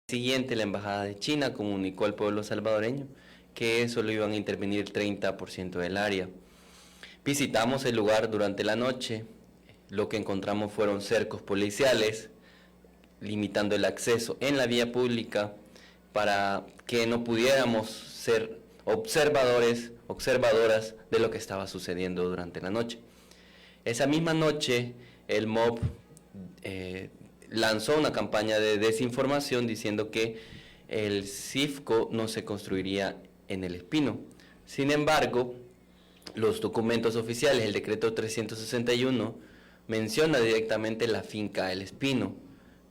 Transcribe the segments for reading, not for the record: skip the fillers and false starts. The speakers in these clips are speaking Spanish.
Siguiente, la Embajada de China comunicó al pueblo salvadoreño que solo iban a intervenir el 30% del área. Visitamos el lugar durante la noche. Lo que encontramos fueron cercos policiales limitando el acceso en la vía pública para que no pudiéramos ser observadoras de lo que estaba sucediendo durante la noche. Esa misma noche el MOB lanzó una campaña de desinformación diciendo que el CIFCO no se construiría en El Espino. Sin embargo, los documentos oficiales, el decreto 361, menciona directamente la finca El Espino,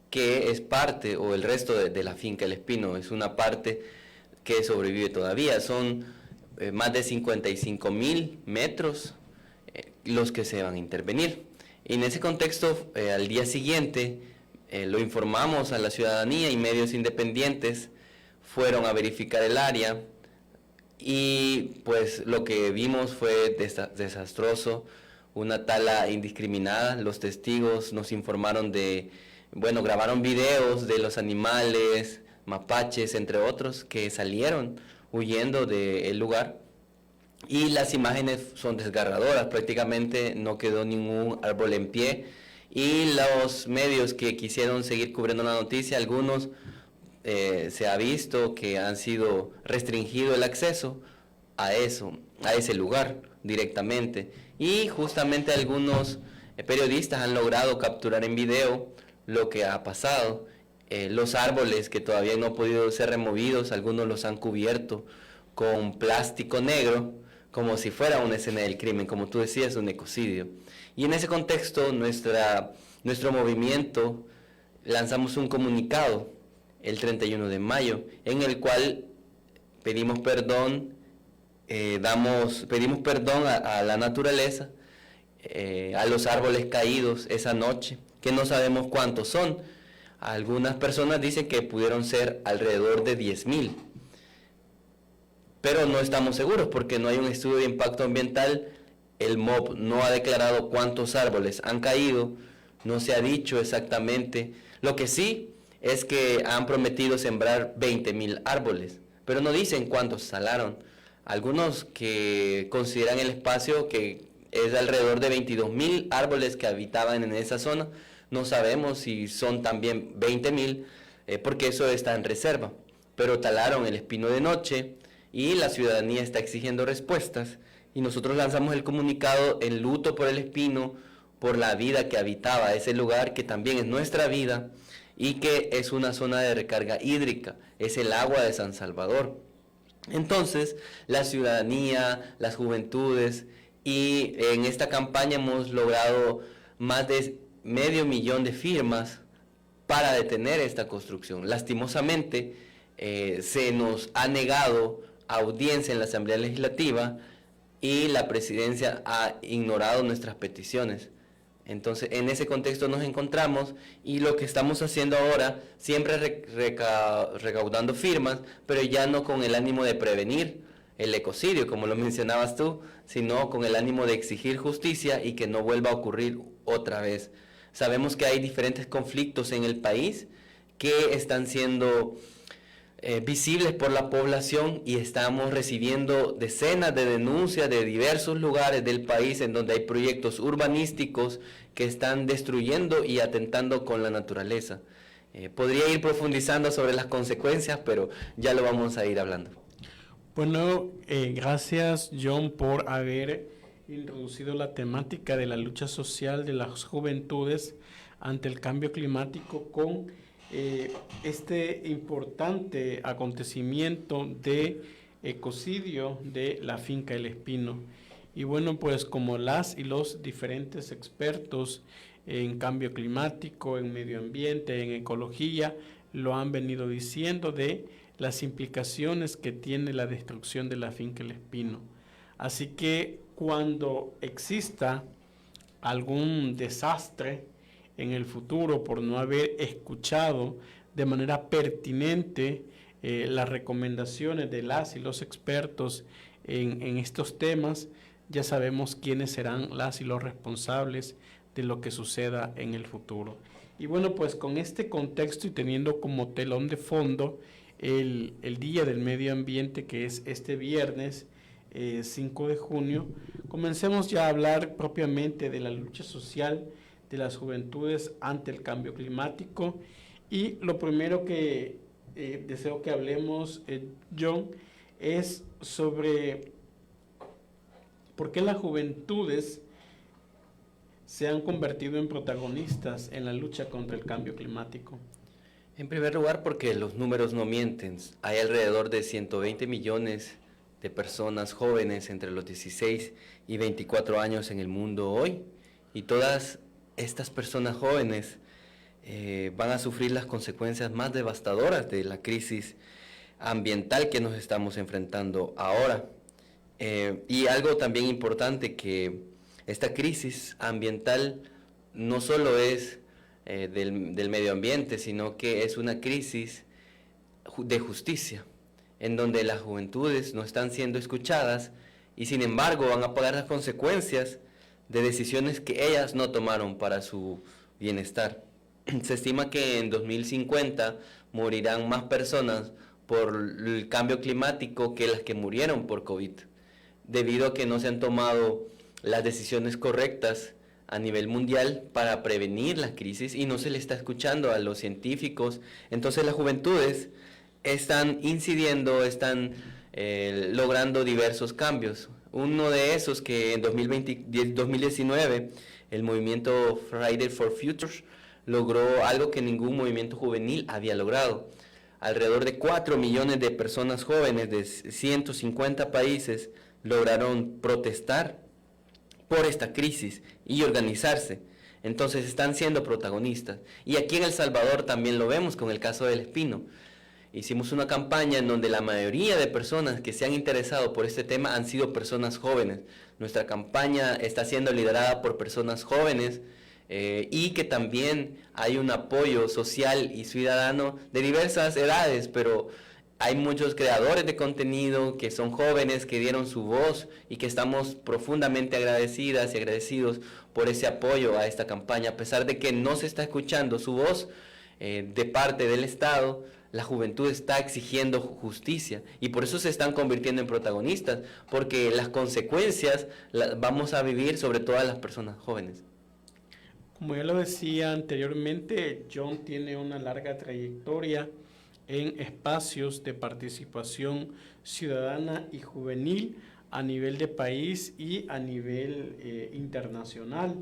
que es parte, o el resto de la finca El Espino, es una parte que sobrevive todavía. Son más de 55.000 metros los que se van a intervenir. Y en ese contexto, al día siguiente, lo informamos a la ciudadanía y medios independientes fueron a verificar el área y pues lo que vimos fue desastroso, una tala indiscriminada. Los testigos nos informaron grabaron videos de los animales, mapaches, entre otros, que salieron huyendo del lugar. Y las imágenes son desgarradoras, prácticamente no quedó ningún árbol en pie. Y los medios que quisieron seguir cubriendo la noticia, algunos se ha visto que han sido restringido el acceso a ese lugar directamente. Y justamente algunos periodistas han logrado capturar en video lo que ha pasado. Los árboles que todavía no han podido ser removidos, algunos los han cubierto con plástico negro, como si fuera una escena del crimen, como tú decías, un ecocidio. Y en ese contexto, nuestro movimiento lanzamos un comunicado el 31 de mayo, en el cual pedimos perdón, pedimos perdón a la naturaleza, a los árboles caídos esa noche, que no sabemos cuántos son. Algunas personas dicen que pudieron ser alrededor de 10.000. Pero no estamos seguros porque no hay un estudio de impacto ambiental. El MOB no ha declarado cuántos árboles han caído, no se ha dicho exactamente. Lo que sí es que han prometido sembrar 20.000 árboles, pero no dicen cuántos talaron. Algunos que consideran el espacio que es alrededor de 22.000 árboles que habitaban en esa zona, no sabemos si son también 20.000, porque eso está en reserva. Pero talaron el espino de noche y la ciudadanía está exigiendo respuestas. Y nosotros lanzamos el comunicado en luto por el espino, por la vida que habitaba ese lugar, que también es nuestra vida, y que es una zona de recarga hídrica, es el agua de San Salvador. Entonces, la ciudadanía, las juventudes, y en esta campaña hemos logrado más de 500.000 de firmas para detener esta construcción. Lastimosamente, se nos ha negado audiencia en la Asamblea Legislativa, y la presidencia ha ignorado nuestras peticiones. Entonces, en ese contexto nos encontramos, y lo que estamos haciendo ahora, siempre recaudando firmas, pero ya no con el ánimo de prevenir el ecocidio, como lo mencionabas tú, sino con el ánimo de exigir justicia y que no vuelva a ocurrir otra vez. Sabemos que hay diferentes conflictos en el país que están siendo visibles por la población, y estamos recibiendo decenas de denuncias de diversos lugares del país en donde hay proyectos urbanísticos que están destruyendo y atentando con la naturaleza. Podría ir profundizando sobre las consecuencias, pero ya lo vamos a ir hablando. Bueno, gracias John por haber introducido la temática de la lucha social de las juventudes ante el cambio climático con este importante acontecimiento de ecocidio de la finca El Espino. Y bueno, pues como las y los diferentes expertos en cambio climático, en medio ambiente, en ecología, lo han venido diciendo de las implicaciones que tiene la destrucción de la finca El Espino. Así que cuando exista algún desastre en el futuro por no haber escuchado de manera pertinente las recomendaciones de las y los expertos en estos temas, ya sabemos quiénes serán las y los responsables de lo que suceda en el futuro. Y bueno, pues con este contexto y teniendo como telón de fondo el Día del Medio Ambiente, que es este viernes 5 de junio, comencemos ya a hablar propiamente de la lucha social de las juventudes ante el cambio climático. Y lo primero que deseo que hablemos, John, es sobre por qué las juventudes se han convertido en protagonistas en la lucha contra el cambio climático. En primer lugar, porque los números no mienten. Hay alrededor de 120 millones de personas jóvenes entre los 16 y 24 años en el mundo hoy, y todas estas personas jóvenes van a sufrir las consecuencias más devastadoras de la crisis ambiental que nos estamos enfrentando ahora. Y algo también importante, que esta crisis ambiental no solo es del medio ambiente, sino que es una crisis de justicia, en donde las juventudes no están siendo escuchadas y sin embargo van a pagar las consecuencias de decisiones que ellas no tomaron para su bienestar. Se estima que en 2050 morirán más personas por el cambio climático que las que murieron por COVID, debido a que no se han tomado las decisiones correctas a nivel mundial para prevenir la crisis y no se le está escuchando a los científicos. Entonces las juventudes están incidiendo, están logrando diversos cambios. Uno de esos, que en 2019 el movimiento Friday for Future logró algo que ningún movimiento juvenil había logrado. Alrededor de 4 millones de personas jóvenes de 150 países lograron protestar por esta crisis y organizarse. Entonces están siendo protagonistas. Y aquí en El Salvador también lo vemos con el caso del Espino. Hicimos una campaña en donde la mayoría de personas que se han interesado por este tema han sido personas jóvenes. Nuestra campaña está siendo liderada por personas jóvenes y que también hay un apoyo social y ciudadano de diversas edades, pero hay muchos creadores de contenido que son jóvenes, que dieron su voz y que estamos profundamente agradecidas y agradecidos por ese apoyo a esta campaña. A pesar de que no se está escuchando su voz de parte del Estado, la juventud está exigiendo justicia y por eso se están convirtiendo en protagonistas, porque las consecuencias las vamos a vivir sobre todas las personas jóvenes. Como ya lo decía anteriormente, John tiene una larga trayectoria en espacios de participación ciudadana y juvenil a nivel de país y a nivel internacional.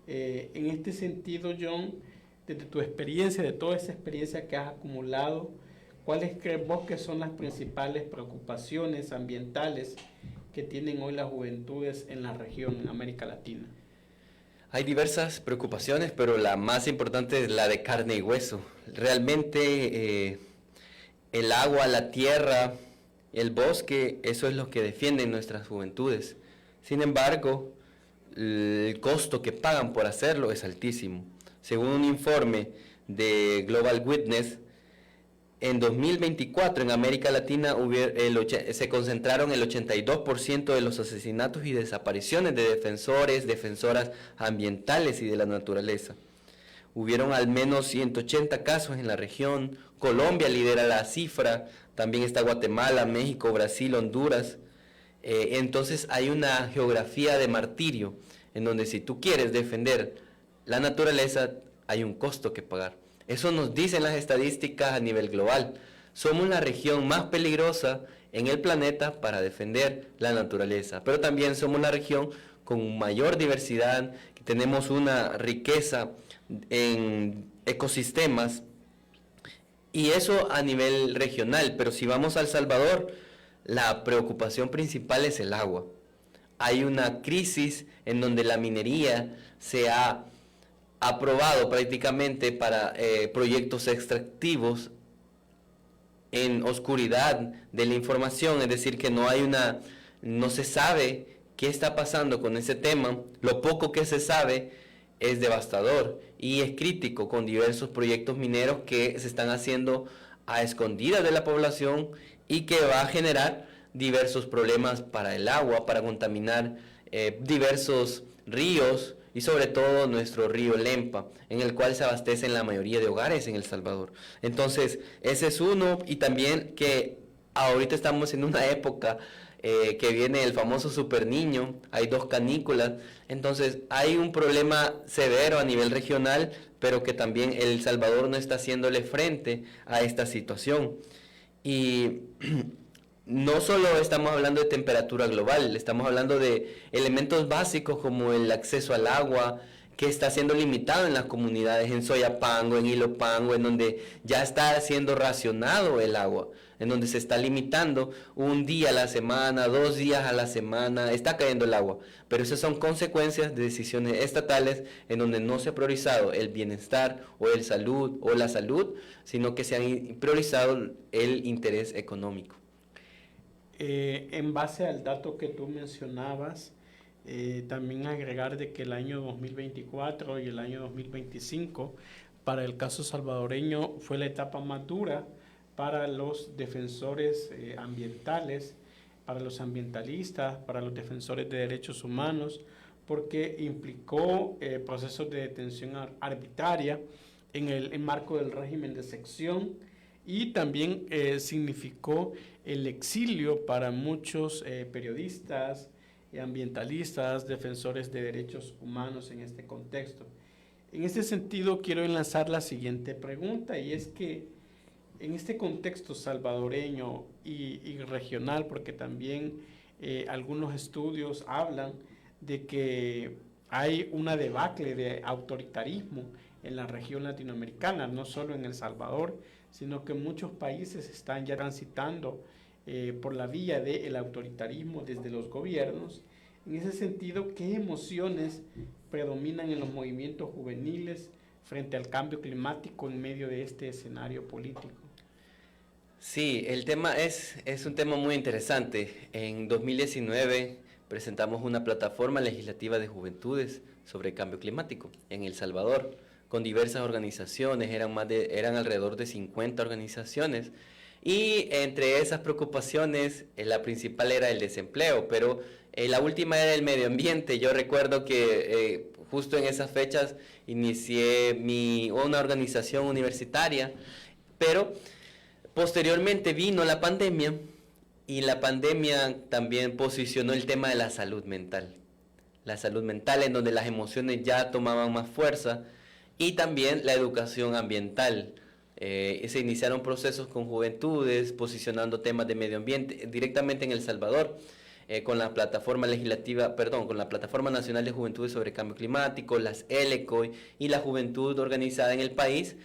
En este sentido, John, desde tu experiencia, de toda esa experiencia que has acumulado, ¿cuáles crees vos que son las principales preocupaciones ambientales que tienen hoy las juventudes en la región, en América Latina? Hay diversas preocupaciones, pero la más importante es la de carne y hueso. Realmente el agua, la tierra, el bosque, eso es lo que defienden nuestras juventudes. Sin embargo, el costo que pagan por hacerlo es altísimo. Según un informe de Global Witness, en 2024 en América Latina se concentraron el 82% de los asesinatos y desapariciones de defensoras ambientales y de la naturaleza. Hubieron al menos 180 casos en la región. Colombia lidera la cifra, también está Guatemala, México, Brasil, Honduras. Entonces hay una geografía de martirio, en donde si tú quieres defender la naturaleza, hay un costo que pagar. Eso nos dicen las estadísticas a nivel global. Somos la región más peligrosa en el planeta para defender la naturaleza, pero también somos la región con mayor diversidad, que tenemos una riqueza en ecosistemas, y eso a nivel regional. Pero si vamos a El Salvador, la preocupación principal es el agua. Hay una crisis en donde la minería se ha aprobado prácticamente para proyectos extractivos en oscuridad de la información, es decir, que no se sabe qué está pasando con ese tema. Lo poco que se sabe es devastador y es crítico, con diversos proyectos mineros que se están haciendo a escondidas de la población y que va a generar diversos problemas para el agua, para contaminar diversos ríos y sobre todo nuestro río Lempa, en el cual se abastecen la mayoría de hogares en El Salvador. Entonces, ese es uno, y también que ahorita estamos en una época que viene el famoso Super Niño, hay 2 canículas, entonces hay un problema severo a nivel regional, pero que también El Salvador no está haciéndole frente a esta situación. Y no solo estamos hablando de temperatura global, estamos hablando de elementos básicos como el acceso al agua, que está siendo limitado en las comunidades, en Soyapango, en Ilopango, en donde ya está siendo racionado el agua, en donde se está limitando 1 día a la semana, 2 días a la semana, está cayendo el agua. Pero esas son consecuencias de decisiones estatales en donde no se ha priorizado el bienestar o el salud o la salud, sino que se han priorizado el interés económico. En base al dato que tú mencionabas, también agregar de que el año 2024 y el año 2025 para el caso salvadoreño fue la etapa más dura para los defensores ambientales, para los ambientalistas, para los defensores de derechos humanos, porque implicó procesos de detención arbitraria en el marco del régimen de sección, y también significó el exilio para muchos periodistas, ambientalistas, defensores de derechos humanos en este contexto. En este sentido, quiero enlazar la siguiente pregunta, y es que en este contexto salvadoreño y regional, porque también algunos estudios hablan de que hay una debacle de autoritarismo en la región latinoamericana, no solo en El Salvador, sino que muchos países están ya transitando por la vía del autoritarismo desde los gobiernos. En ese sentido, ¿qué emociones predominan en los movimientos juveniles frente al cambio climático en medio de este escenario político? Sí, el tema es un tema muy interesante. En 2019 presentamos una plataforma legislativa de juventudes sobre cambio climático en El Salvador, con diversas organizaciones, eran alrededor de 50 organizaciones, y entre esas preocupaciones la principal era el desempleo, pero la última era el medio ambiente. Yo recuerdo que justo en esas fechas inicié una organización universitaria, pero posteriormente vino la pandemia, y la pandemia también posicionó el tema de la salud mental. La salud mental, en donde las emociones ya tomaban más fuerza, y también la educación ambiental. Se iniciaron procesos con juventudes, posicionando temas de medio ambiente directamente en El Salvador, con la plataforma con la Plataforma Nacional de Juventudes sobre Cambio Climático, las ELECOI, y la juventud organizada en el país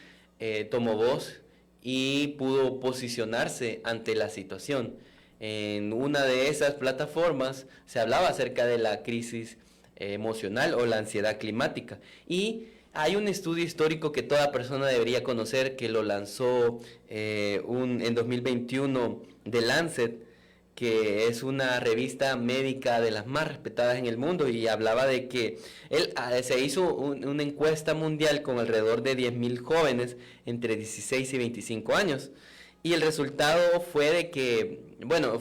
tomó voz y pudo posicionarse ante la situación. En una de esas plataformas se hablaba acerca de la crisis emocional o la ansiedad climática, y hay un estudio histórico que toda persona debería conocer, que lo lanzó en 2021 The Lancet, que es una revista médica de las más respetadas en el mundo, y hablaba de que se hizo una encuesta mundial con alrededor de 10.000 jóvenes entre 16 y 25 años. Y el resultado fue de que,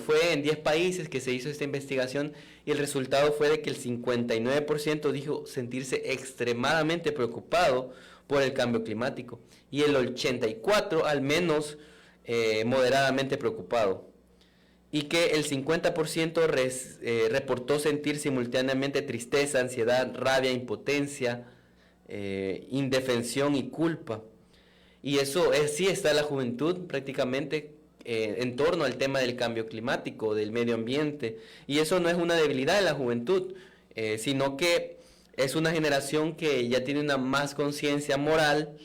fue en 10 países que se hizo esta investigación, y el resultado fue de que el 59% dijo sentirse extremadamente preocupado por el cambio climático, y el 84% al menos moderadamente preocupado, y que el 50% reportó sentir simultáneamente tristeza, ansiedad, rabia, impotencia, indefensión y culpa. Y eso sí está la juventud prácticamente en torno al tema del cambio climático, del medio ambiente. Y eso no es una debilidad de la juventud, sino que es una generación que ya tiene una más conciencia moral.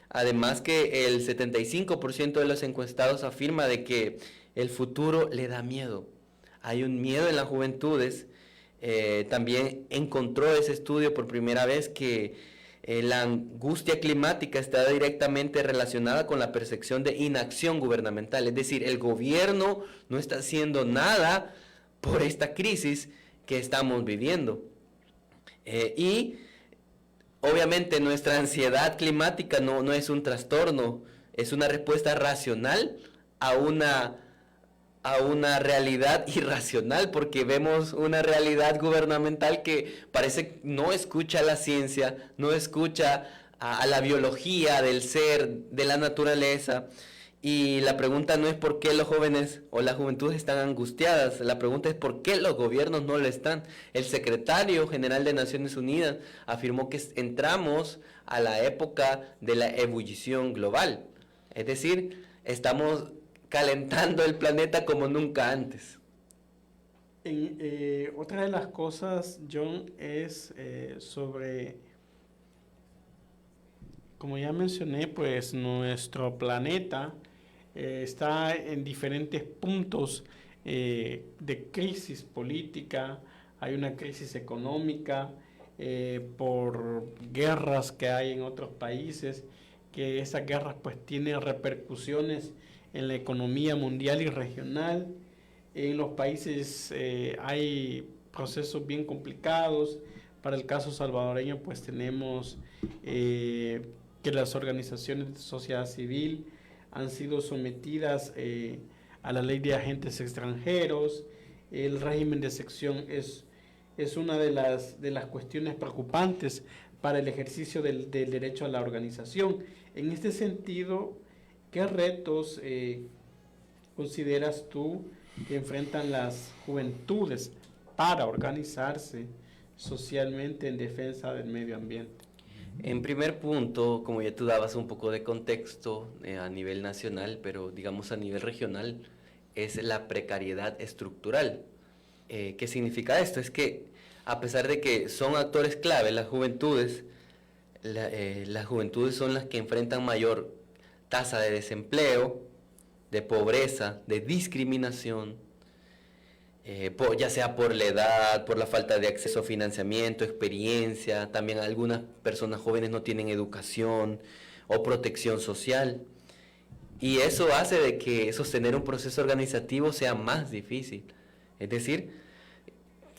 Además que el 75% de los encuestados afirma de que el futuro le da miedo. Hay un miedo en las juventudes. También encontró ese estudio por primera vez que la angustia climática está directamente relacionada con la percepción de inacción gubernamental. Es decir, el gobierno no está haciendo nada por esta crisis que estamos viviendo. Y obviamente nuestra ansiedad climática no es un trastorno, es una respuesta racional a una a una realidad irracional, porque vemos una realidad gubernamental que parece no escucha a la ciencia, no escucha a la biología del ser, de la naturaleza. Y la pregunta no es por qué los jóvenes o la juventud están angustiadas, la pregunta es por qué los gobiernos no lo están. El secretario general de Naciones Unidas afirmó que entramos a la época de la ebullición global, es decir, estamos calentando el planeta como nunca antes. Otra de las cosas, John, es sobre, como ya mencioné, pues nuestro planeta está en diferentes puntos de crisis política, hay una crisis económica por guerras que hay en otros países, que esas guerras pues tienen repercusiones en la economía mundial y regional. En los países hay procesos bien complicados. Para el caso salvadoreño pues tenemos que las organizaciones de sociedad civil han sido sometidas a la ley de agentes extranjeros. El régimen de excepción es una de las cuestiones preocupantes para el ejercicio del derecho a la organización. En este sentido, ¿qué retos consideras tú que enfrentan las juventudes para organizarse socialmente en defensa del medio ambiente? En primer punto, como ya tú dabas un poco de contexto a nivel nacional, pero digamos a nivel regional, es la precariedad estructural. ¿Qué significa esto? Es que a pesar de que son actores clave las juventudes son las que enfrentan mayor tasa de desempleo, de pobreza, de discriminación, ya sea por la edad, por la falta de acceso a financiamiento, experiencia. También algunas personas jóvenes no tienen educación o protección social. Y eso hace de que sostener un proceso organizativo sea más difícil. Es decir,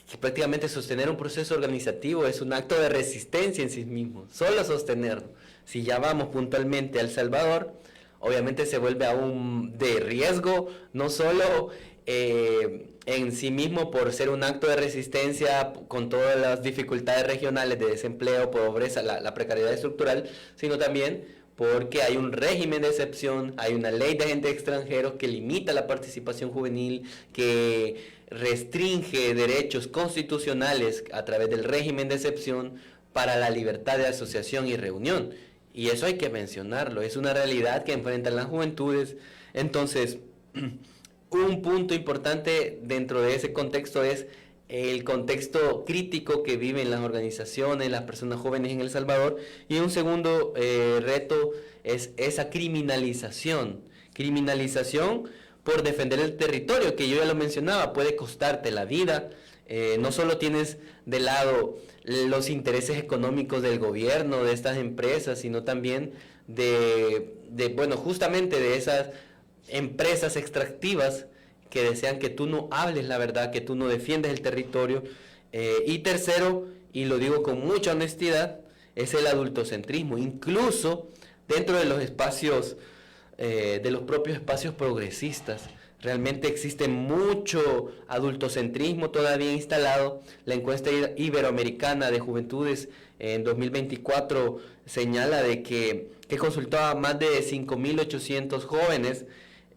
que prácticamente sostener un proceso organizativo es un acto de resistencia en sí mismo, solo sostenerlo. Si ya vamos puntualmente a El Salvador, obviamente se vuelve aún de riesgo, no solo en sí mismo por ser un acto de resistencia con todas las dificultades regionales de desempleo, pobreza, la precariedad estructural, sino también porque hay un régimen de excepción, hay una ley de agentes extranjeros que limita la participación juvenil, que restringe derechos constitucionales a través del régimen de excepción para la libertad de asociación y reunión. Y eso hay que mencionarlo, es una realidad que enfrentan las juventudes. Entonces, un punto importante dentro de ese contexto es el contexto crítico que viven las organizaciones, las personas jóvenes en El Salvador. Y un segundo reto es esa criminalización por defender el territorio, que yo ya lo mencionaba, puede costarte la vida. No solo tienes de lado los intereses económicos del gobierno, de estas empresas, sino también justamente de esas empresas extractivas que desean que tú no hables la verdad, que tú no defiendes el territorio. Y tercero, y lo digo con mucha honestidad, es el adultocentrismo, incluso dentro de los espacios, de los propios espacios progresistas. Realmente existe mucho adultocentrismo todavía instalado. La encuesta iberoamericana de juventudes en 2024 señala de que consultó a más de 5.800 jóvenes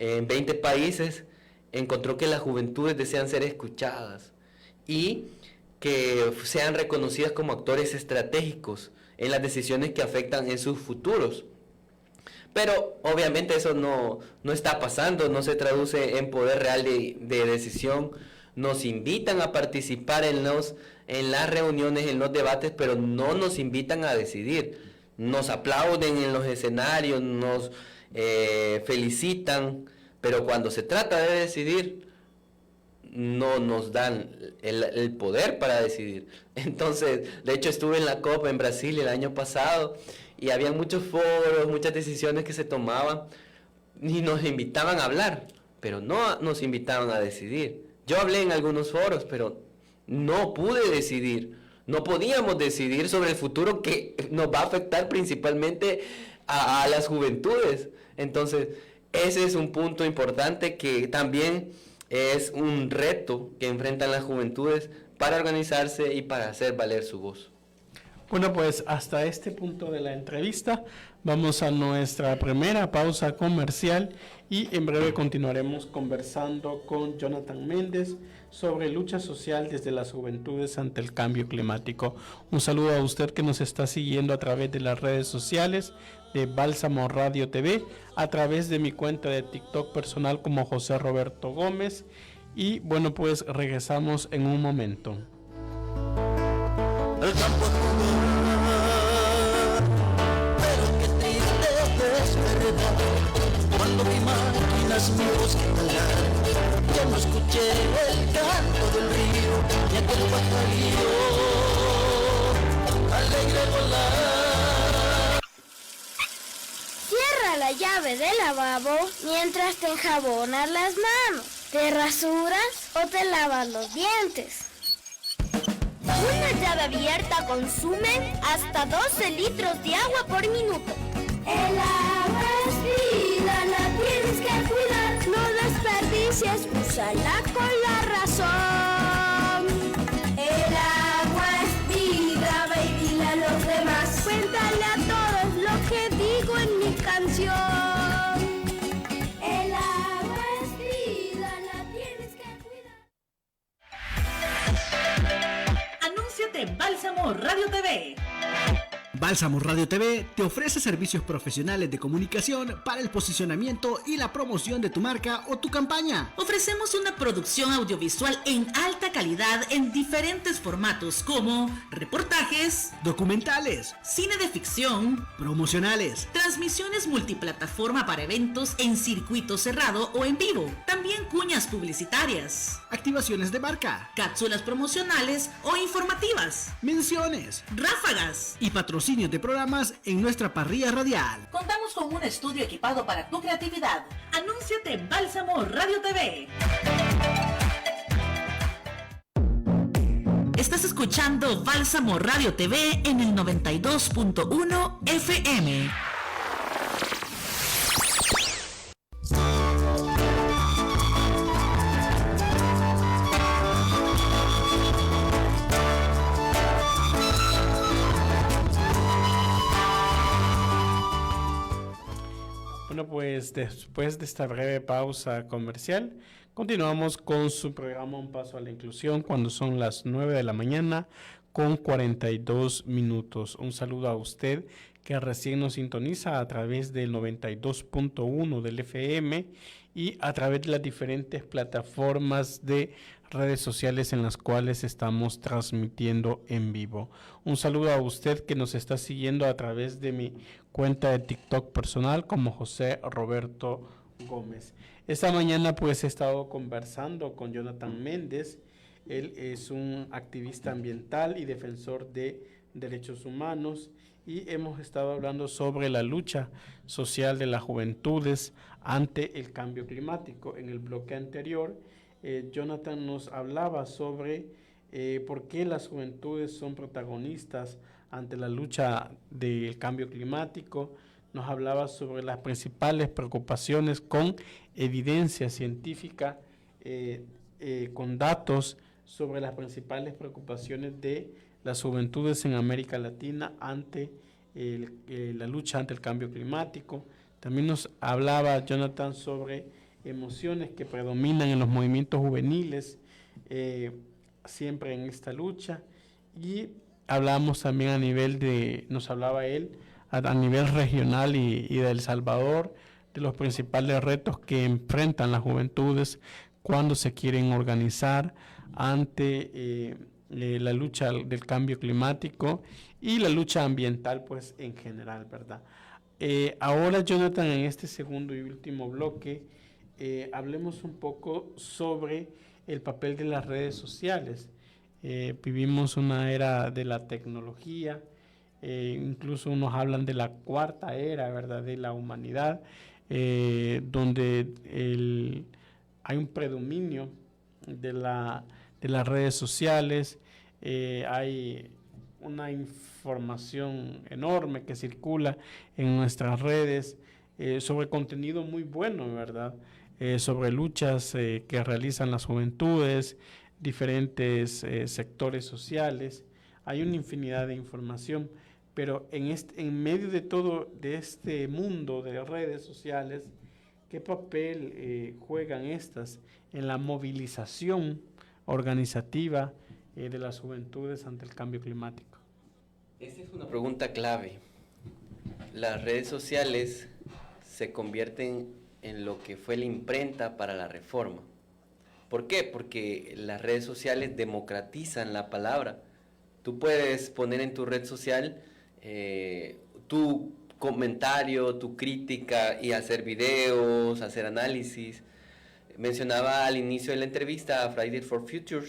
en 20 países, encontró que las juventudes desean ser escuchadas y que sean reconocidas como actores estratégicos en las decisiones que afectan en sus futuros. Pero obviamente eso no está pasando, no se traduce en poder real de decisión. Nos invitan a participar en las reuniones, en los debates, pero no nos invitan a decidir. Nos aplauden en los escenarios, nos felicitan, pero cuando se trata de decidir, no nos dan el poder para decidir. Entonces, de hecho estuve en la COP en Brasil el año pasado y había muchos foros, muchas decisiones que se tomaban y nos invitaban a hablar, pero no nos invitaban a decidir. Yo hablé en algunos foros, pero no pude decidir. No podíamos decidir sobre el futuro que nos va a afectar principalmente a las juventudes. Entonces, ese es un punto importante que también es un reto que enfrentan las juventudes para organizarse y para hacer valer su voz. Bueno, pues hasta este punto de la entrevista vamos a nuestra primera pausa comercial y en breve continuaremos conversando con Jonathan Méndez sobre lucha social desde las juventudes ante el cambio climático. Un saludo a usted que nos está siguiendo a través de las redes sociales de Bálsamo Radio TV, a través de mi cuenta de TikTok personal como José Roberto Gómez. Y bueno, pues regresamos en un momento. El campo es jugar, pero qué triste es verdad. Cuando mi máquina es mi voz que calar, ya no escuché el canto del río, ni aquel pajarillo alegre volar. Cierra la llave del lavabo mientras te enjabonas las manos, te rasuras o te lavas los dientes. Una llave abierta consume hasta 12 litros de agua por minuto. El agua es vida, la tienes que cuidar. No desperdicies, úsala con la razón. El agua es vida, ve y dile a los demás. Cuéntale a todos lo que digo en mi canción. El agua es vida, la tienes que cuidar. Anúnciate en Bálsamo Radio TV. Bálsamo Radio TV te ofrece servicios profesionales de comunicación para el posicionamiento y la promoción de tu marca o tu campaña. Ofrecemos una producción audiovisual en alta calidad en diferentes formatos como reportajes, Documentales, cine de ficción, promocionales, transmisiones multiplataforma para eventos en circuito cerrado o en vivo, también cuñas publicitarias, activaciones de marca, cápsulas promocionales o informativas, menciones ráfagas. y patrocinios de programas en nuestra parrilla radial. Contamos con un estudio equipado para tu creatividad. Anúnciate en Bálsamo Radio TV. Estás escuchando Bálsamo Radio TV en el 92.1 FM. Bueno, pues después de esta breve pausa comercial, continuamos con su programa Un Paso a la Inclusión cuando son las 9 de la mañana con 42 minutos. Un saludo a usted que recién nos sintoniza a través del 92.1 del FM y a través de las diferentes plataformas de redes sociales en las cuales estamos transmitiendo en vivo. Un saludo a usted que nos está siguiendo a través de mi cuenta de TikTok personal como José Roberto Gómez. Esta mañana pues he estado conversando con Jonathan Méndez. Él es un activista ambiental y defensor de derechos humanos y hemos estado hablando sobre la lucha social de las juventudes ante el cambio climático. En el bloque anterior, Jonathan nos hablaba sobre por qué las juventudes son protagonistas ante la lucha del cambio climático. Nos hablaba sobre las principales preocupaciones con evidencia científica, con datos sobre las principales preocupaciones de las juventudes en América Latina ante la lucha ante el cambio climático. También nos hablaba Jonathan sobre emociones que predominan en los movimientos juveniles siempre en esta lucha, y hablamos también a nivel de, nos hablaba él, a nivel regional y de El Salvador, de los principales retos que enfrentan las juventudes cuando se quieren organizar ante la lucha del cambio climático y la lucha ambiental pues en general, ¿verdad? Ahora, Jonathan, en este segundo y último bloque, hablemos un poco sobre el papel de las redes sociales. Vivimos una era de la tecnología, incluso nos hablan de la cuarta era, ¿verdad?, de la humanidad, donde hay un predominio de las redes sociales, hay una información enorme que circula en nuestras redes, sobre contenido muy bueno, ¿verdad? Sobre luchas que realizan las juventudes, diferentes sectores sociales. Hay una infinidad de información, pero en medio de todo de este mundo de redes sociales, ¿qué papel juegan estas en la movilización organizativa de las juventudes ante el cambio climático? Esta es una pregunta clave. Las redes sociales se convierten en lo que fue la imprenta para la reforma. ¿Por qué? Porque las redes sociales democratizan la palabra. Tú puedes poner en tu red social tu comentario, tu crítica y hacer videos, hacer análisis. Mencionaba al inicio de la entrevista a Friday for Future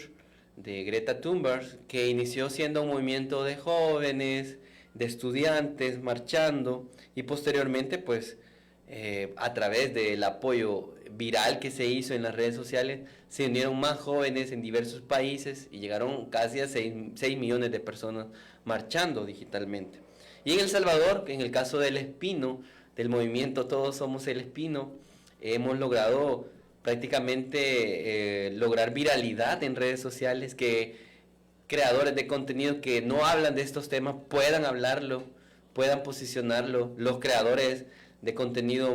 de Greta Thunberg, que inició siendo un movimiento de jóvenes, de estudiantes marchando, y posteriormente pues a través del apoyo viral que se hizo en las redes sociales se unieron más jóvenes en diversos países y llegaron casi a 6 millones de personas marchando digitalmente. Y en El Salvador, en el caso del Espino, del movimiento Todos Somos el Espino, hemos logrado prácticamente lograr viralidad en redes sociales, que creadores de contenido que no hablan de estos temas puedan hablarlo, puedan posicionarlo. Los creadores de contenido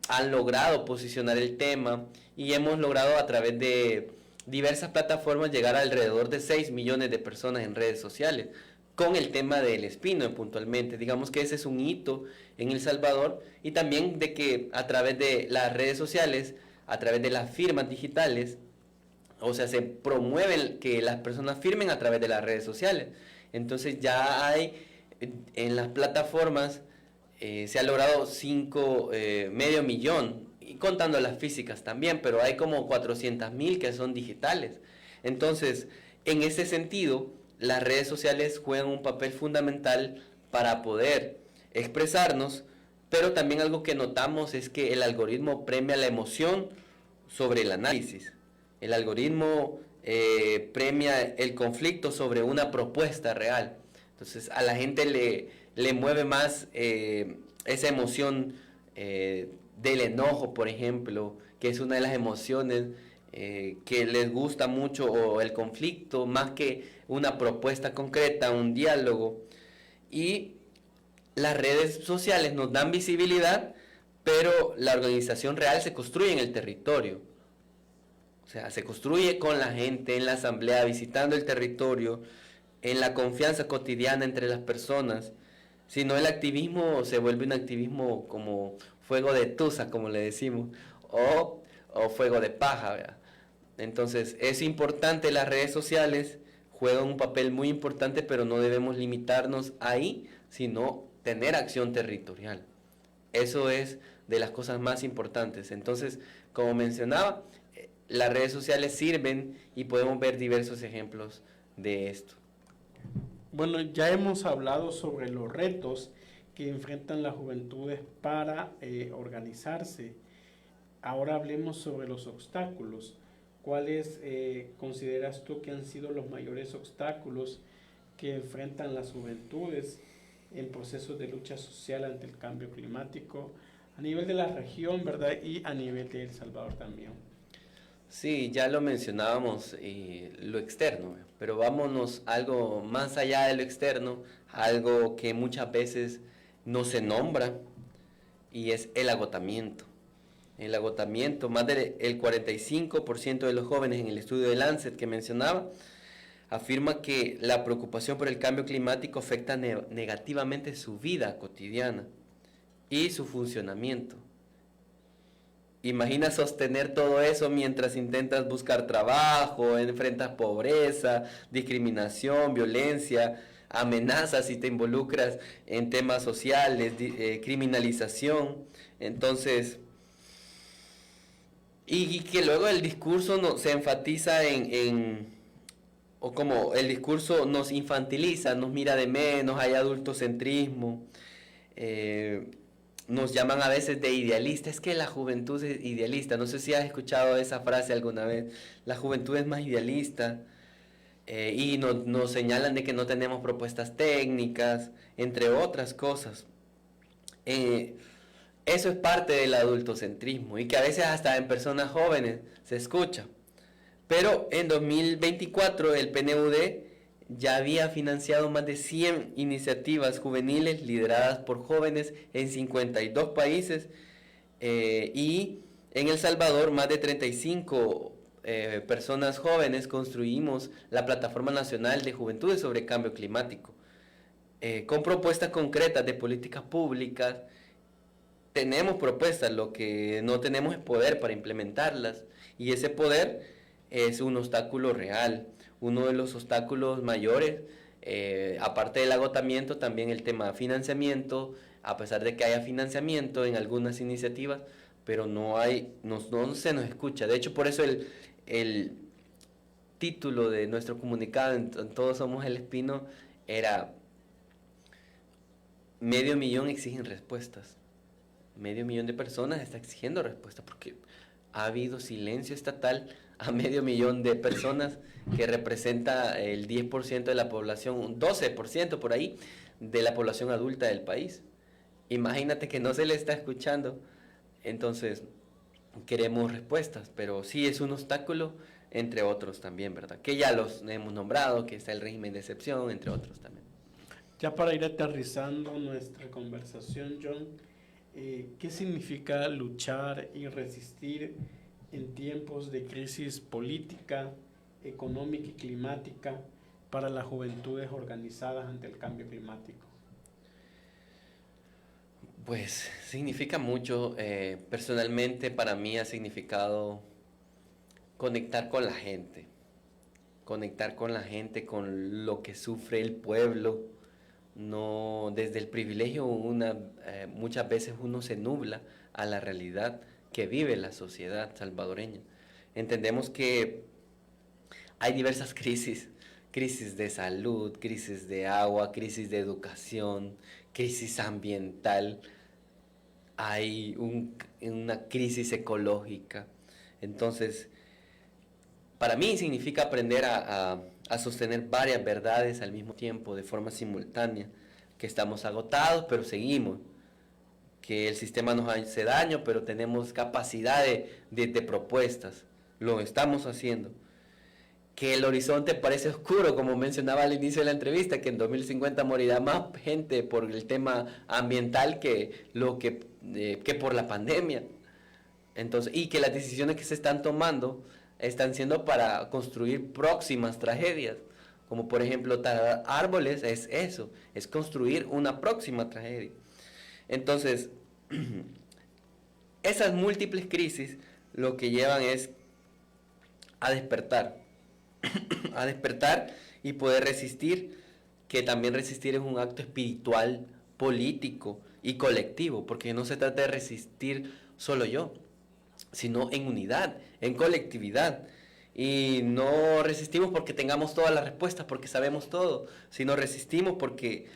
han logrado posicionar el tema y hemos logrado a través de diversas plataformas llegar a alrededor de 6 millones de personas en redes sociales con el tema del Espino puntualmente. Digamos que ese es un hito en El Salvador, y también de que a través de las redes sociales, a través de las firmas digitales, o sea, se promueve que las personas firmen a través de las redes sociales. Entonces ya hay en las plataformas, se ha logrado medio millón, y contando las físicas también, pero hay como 400,000 que son digitales. Entonces, en ese sentido, las redes sociales juegan un papel fundamental para poder expresarnos, pero también algo que notamos es que el algoritmo premia la emoción sobre el análisis. El algoritmo premia el conflicto sobre una propuesta real. Entonces a la gente le mueve más esa emoción del enojo, por ejemplo, que es una de las emociones que les gusta mucho, o el conflicto, más que una propuesta concreta, un diálogo. Y las redes sociales nos dan visibilidad, pero la organización real se construye en el territorio. O sea, se construye con la gente, en la asamblea, visitando el territorio, en la confianza cotidiana entre las personas. Si no, el activismo se vuelve un activismo como fuego de tusa, como le decimos, o fuego de paja, ¿verdad? Entonces, es importante, las redes sociales juegan un papel muy importante, pero no debemos limitarnos ahí, sino tener acción territorial. Eso es de las cosas más importantes. Entonces, como mencionaba, las redes sociales sirven y podemos ver diversos ejemplos de esto. Bueno, ya hemos hablado sobre los retos que enfrentan las juventudes para organizarse. Ahora hablemos sobre los obstáculos. ¿Cuáles consideras tú que han sido los mayores obstáculos que enfrentan las juventudes en procesos de lucha social ante el cambio climático a nivel de la región, ¿verdad? Y a nivel de El Salvador también. Sí, ya lo mencionábamos, lo externo, pero vámonos algo más allá de lo externo, algo que muchas veces no se nombra, y es el agotamiento. El agotamiento, más del 45% de los jóvenes en el estudio de Lancet que mencionaba, afirma que la preocupación por el cambio climático afecta negativamente su vida cotidiana y su funcionamiento. Imagina sostener todo eso mientras intentas buscar trabajo, enfrentas pobreza, discriminación, violencia, amenazas si te involucras en temas sociales, criminalización. Entonces, y que luego el discurso se enfatiza o como el discurso nos infantiliza, nos mira de menos, hay adultocentrismo, nos llaman a veces de idealista. Es que la juventud es idealista. No sé si has escuchado esa frase alguna vez. La juventud es más idealista, y nos señalan de que no tenemos propuestas técnicas, entre otras cosas. eso es parte del adultocentrismo y que a veces hasta en personas jóvenes se escucha. Pero en 2024 el PNUD ya había financiado más de 100 iniciativas juveniles lideradas por jóvenes en 52 países y en El Salvador más de 35 personas jóvenes construimos la Plataforma Nacional de Juventudes sobre Cambio Climático, con propuestas concretas de políticas públicas. Tenemos propuestas, lo que no tenemos es poder para implementarlas, y ese poder es un obstáculo real. Uno de los obstáculos mayores, aparte del agotamiento, también el tema de financiamiento, a pesar de que haya financiamiento en algunas iniciativas, pero no se nos escucha. De hecho, por eso el título de nuestro comunicado en Todos Somos el Espino era medio millón exigen respuestas. Medio millón de personas está exigiendo respuestas porque ha habido silencio estatal a medio millón de personas, que representa el 10% de la población, un 12% por ahí de la población adulta del país. Imagínate que no se le está escuchando. Entonces queremos respuestas, pero sí es un obstáculo, entre otros también, ¿verdad? Que ya los hemos nombrado, que está el régimen de excepción, entre otros también. Ya para ir aterrizando nuestra conversación, John, ¿qué significa luchar y resistir en tiempos de crisis política, económica y climática para las juventudes organizadas ante el cambio climático? Pues significa mucho. Personalmente para mí ha significado conectar con la gente, con lo que sufre el pueblo. No, desde el privilegio muchas veces uno se nubla a la realidad que vive la sociedad salvadoreña. Entendemos que hay diversas crisis de salud, crisis de agua, crisis de educación, crisis ambiental, hay una crisis ecológica. Entonces, para mí significa aprender a sostener varias verdades al mismo tiempo, de forma simultánea, que estamos agotados, pero seguimos, que el sistema nos hace daño, pero tenemos capacidad de propuestas, lo estamos haciendo, que el horizonte parece oscuro, como mencionaba al inicio de la entrevista, que en 2050 morirá más gente por el tema ambiental que por la pandemia. Entonces, y que las decisiones que se están tomando están siendo para construir próximas tragedias, como por ejemplo talar árboles, es eso, es construir una próxima tragedia. Entonces, esas múltiples crisis lo que llevan es a despertar y poder resistir, que también resistir es un acto espiritual, político y colectivo, porque no se trata de resistir solo yo, sino en unidad, en colectividad. Y no resistimos porque tengamos todas las respuestas, porque sabemos todo, sino resistimos porque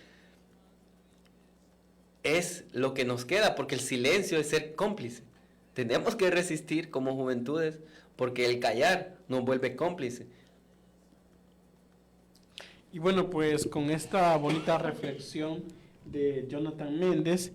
es lo que nos queda, porque el silencio es ser cómplice. Tenemos que resistir como juventudes, porque el callar nos vuelve cómplice. Y bueno, pues con esta bonita reflexión de Jonathan Méndez,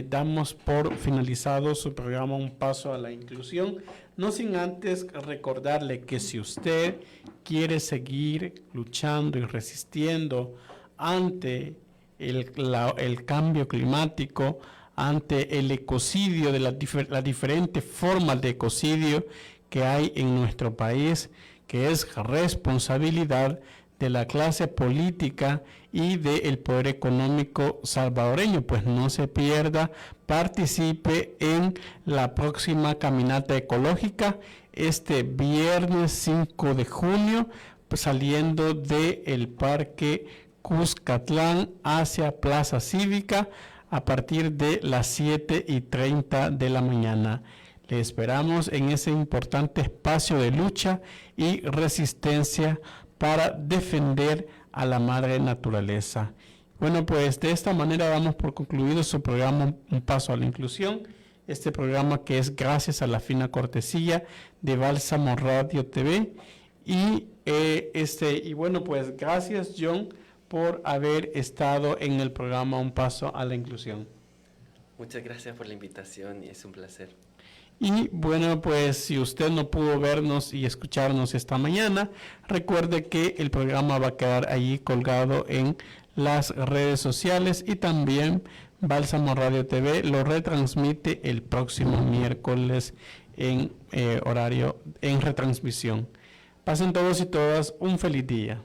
damos por finalizado su programa Un Paso a la Inclusión, no sin antes recordarle que si usted quiere seguir luchando y resistiendo ante el cambio climático, ante el ecocidio, de las diferentes formas de ecocidio que hay en nuestro país, que es responsabilidad de la clase política y del poder económico salvadoreño, pues no se pierda, participe en la próxima caminata ecológica este viernes 5 de junio, pues, saliendo del Parque Cuscatlán hacia Plaza Cívica a partir de las 7:30 de la mañana. Le esperamos en ese importante espacio de lucha y resistencia para defender a la madre naturaleza. Bueno, pues de esta manera damos por concluido su programa Un Paso a la Inclusión, este programa que es gracias a la fina cortesía de Bálsamo Radio TV. Y bueno, pues gracias, John, por haber estado en el programa Un Paso a la Inclusión. Muchas gracias por la invitación y es un placer. Y bueno, pues si usted no pudo vernos y escucharnos esta mañana, recuerde que el programa va a quedar allí colgado en las redes sociales y también Bálsamo Radio TV lo retransmite el próximo miércoles en horario en retransmisión. Pasen todos y todas un feliz día.